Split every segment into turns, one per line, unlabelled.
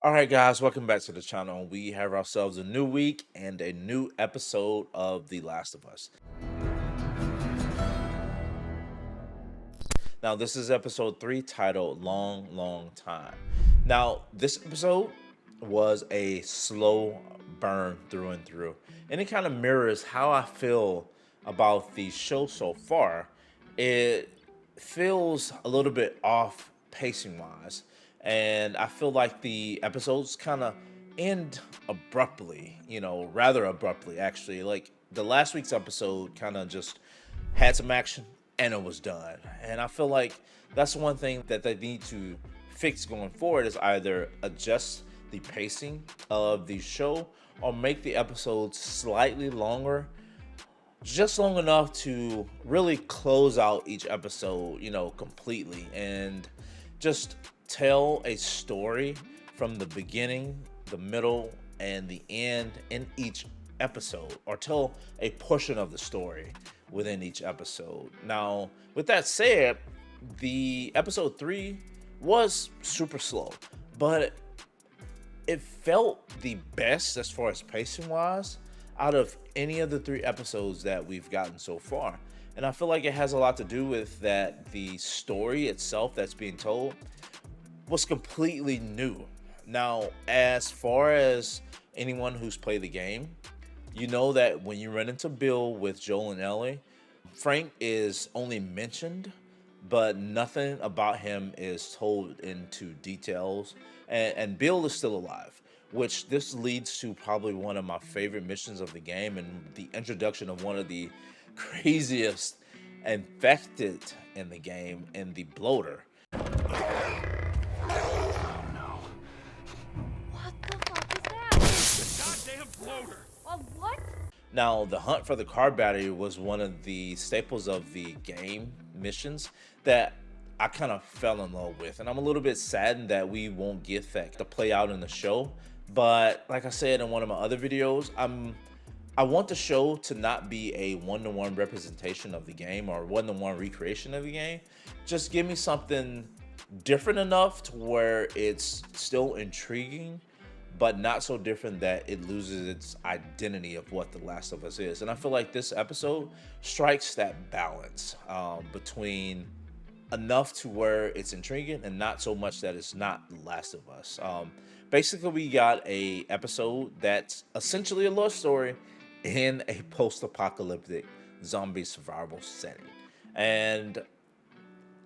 All right, guys, welcome back to the channel. We have ourselves a new week and a new episode of The Last of Us. Now, this is episode 3 titled Long, Long Time. Now, this episode was a slow burn through and through, and it kind of mirrors how I feel about the show so far. It feels a little bit off pacing wise, and I feel like the episodes kind of end abruptly, rather abruptly actually. Like the last week's episode kind of just had some action and it was done. And I feel like that's one thing that they need to fix going forward is either adjust the pacing of the show or make the episodes slightly longer, just long enough to really close out each episode, completely, and just tell a story from the beginning, the middle, and the end in each episode, or tell a portion of the story within each episode. Now, with that said, the episode 3 was super slow, but it felt the best as far as pacing wise out of any of the 3 episodes that we've gotten so far. And I feel like it has a lot to do with that the story itself that's being told was completely new. Now, as far as anyone who's played the game, you know that when you run into Bill with Joel and Ellie, Frank is only mentioned, but nothing about him is told into details. And Bill is still alive, which this leads to probably one of my favorite missions of the game and the introduction of one of the craziest infected in the game, in the bloater.
What the fuck is that?
Goddamn bloater!
What?
Now, the hunt for the car battery was one of the staples of the game missions that I kind of fell in love with. And I'm a little bit saddened that we won't get that to play out in the show. But like I said in one of my other videos, I want the show to not be a one-to-one representation of the game or one-to-one recreation of the game. Just give me something different enough to where it's still intriguing, but not so different that it loses its identity of what The Last of Us is. And I feel like this episode strikes that balance between enough to where it's intriguing and not so much that it's not The Last of Us. Basically, we got a episode that's essentially a love story in a post-apocalyptic zombie survival setting. And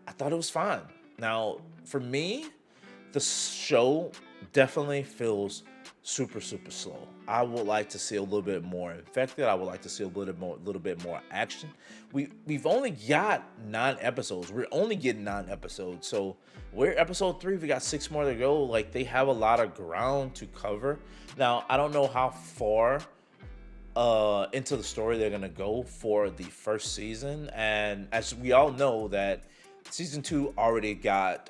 I thought it was fine. Now, for me, the show definitely feels super slow. I would like to see a little bit more infected. I would like to see a little bit more action. We've only got 9 episodes. We're only getting 9 episodes. So we're episode 3. We got 6 more to go. Like, they have a lot of ground to cover. Now, I don't know how far into the story they're gonna go for the first season, and as we all know that season 2 already got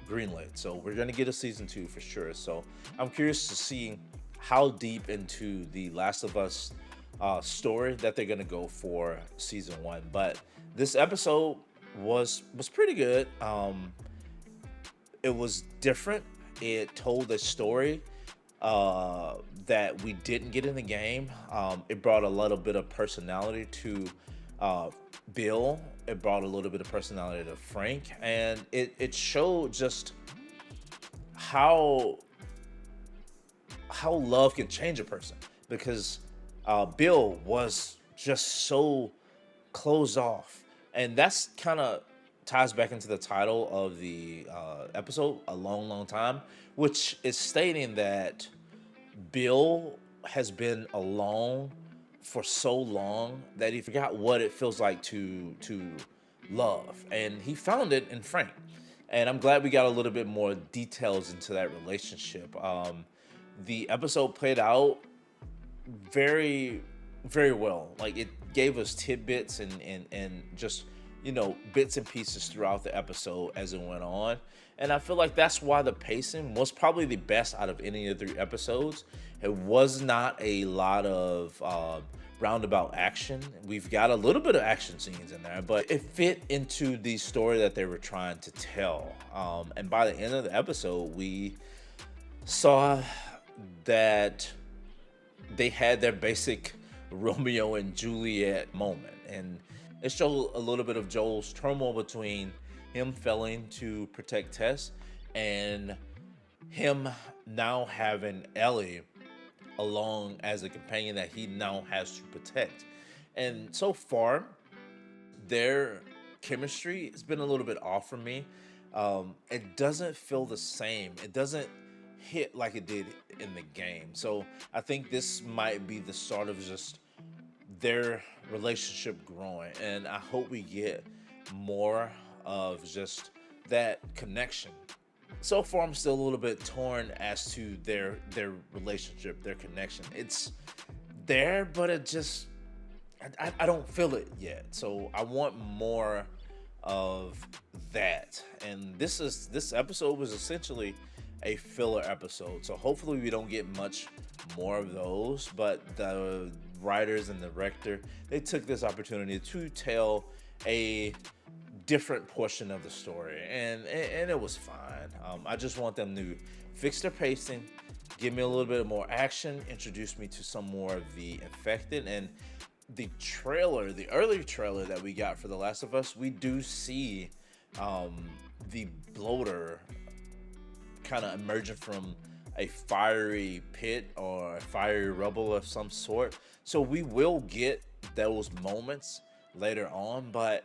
greenlit, so we're gonna get a season 2 for sure. So I'm curious to see how deep into the Last of Us story that they're gonna go for season 1. But this episode was pretty good. It was different. It told a story that we didn't get in the game. It brought a little bit of personality to Bill. It brought a little bit of personality to Frank, and it showed just how love can change a person, because Bill was just so closed off, and that's kind of ties back into the title of the episode, A Long, Long Time, which is stating that Bill has been alone for so long that he forgot what it feels like to love, and he found it in Frank. And I'm glad we got a little bit more details into that relationship. The episode played out very well. Like, it gave us tidbits and just bits and pieces throughout the episode as it went on. And I feel like that's why the pacing was probably the best out of any of the 3 episodes. It was not a lot of roundabout action. We've got a little bit of action scenes in there, but it fit into the story that they were trying to tell. And by the end of the episode, we saw that they had their basic Romeo and Juliet moment, and it showed a little bit of Joel's turmoil between him failing to protect Tess and him now having Ellie along as a companion that he now has to protect. And so far, their chemistry has been a little bit off for me. It doesn't feel the same. It doesn't hit like it did in the game. So I think this might be the start of just their relationship growing, and I hope we get more of just that connection. So far, I'm still a little bit torn as to their relationship, their connection. It's there, but it just I don't feel it yet. So I want more of that. And this episode was essentially a filler episode. So hopefully we don't get much more of those. But the writers and the director, they took this opportunity to tell a different portion of the story, and it was fine. I just want them to fix their pacing, give me a little bit more action, introduce me to some more of the infected. And the trailer, the early trailer that we got for The Last of Us, we do see the bloater kind of emerging from a fiery pit or a fiery rubble of some sort. So we will get those moments later on, but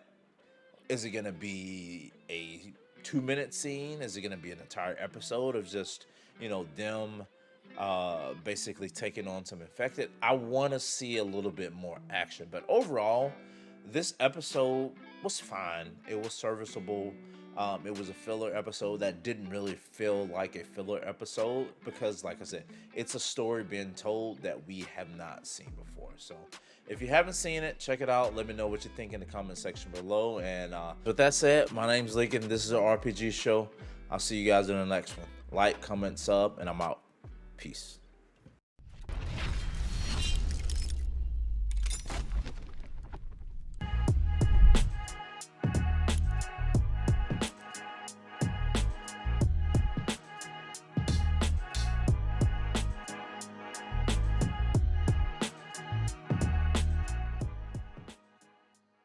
is it going to be a 2-minute scene? Is it going to be an entire episode of just, them basically taking on some infected? I want to see a little bit more action. But overall, this episode was fine. It was serviceable. It was a filler episode that didn't really feel like a filler episode because, like I said, it's a story being told that we have not seen before. So if you haven't seen it, check it out. Let me know what you think in the comment section below. And with that said, my name's Lincoln. This is an RPG show. I'll see you guys in the next one. Like, comment, sub, and I'm out. Peace.